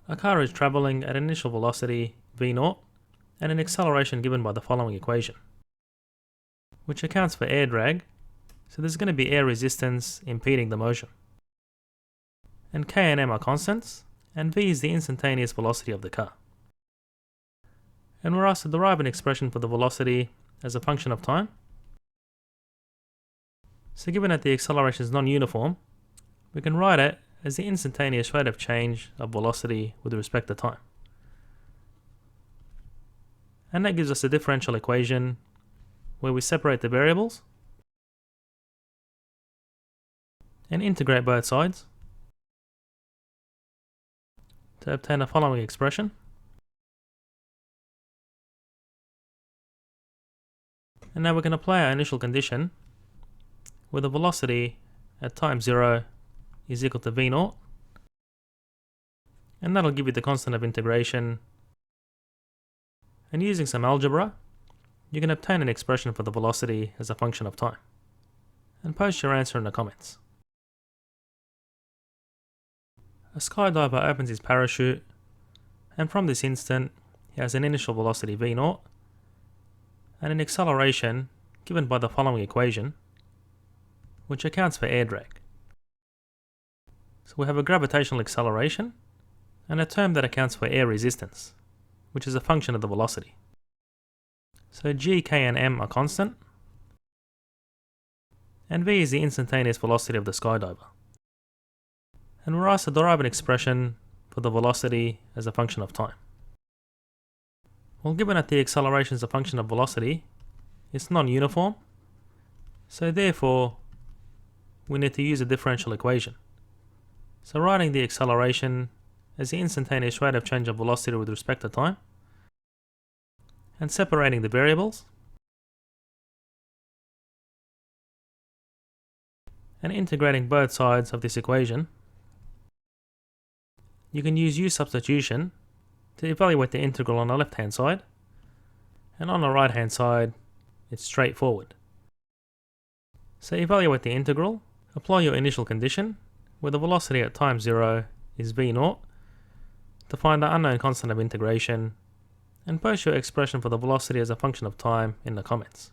A car is travelling at an initial velocity v0 and an acceleration given by the following equation, which accounts for air drag, so there's going to be air resistance impeding the motion. And k and m are constants, and v is the instantaneous velocity of the car. And we're asked to derive an expression for the velocity as a function of time. So given that the acceleration is non-uniform, we can write it as the instantaneous rate of change of velocity with respect to time. And that gives us a differential equation where we separate the variables and integrate both sides to obtain the following expression. And now we can apply our initial condition where the velocity at time 0 is equal to v0, and that'll give you the constant of integration. And using some algebra, you can obtain an expression for the velocity as a function of time. And post your answer in the comments. A skydiver opens his parachute, and from this instant he has an initial velocity v0 and an acceleration given by the following equation, which accounts for air drag. So we have a gravitational acceleration and a term that accounts for air resistance, which is a function of the velocity. So g, k and m are constant, and v is the instantaneous velocity of the skydiver. And we're asked to derive an expression for the velocity as a function of time. Well, given that the acceleration is a function of velocity, it's non-uniform, so therefore we need to use a differential equation. So writing the acceleration as the instantaneous rate of change of velocity with respect to time, and separating the variables, and integrating both sides of this equation, you can use u substitution to evaluate the integral on the left hand side, and on the right hand side it's straightforward. So evaluate the integral, apply your initial condition where the velocity at time 0 is v0 to find the unknown constant of integration, and post your expression for the velocity as a function of time in the comments.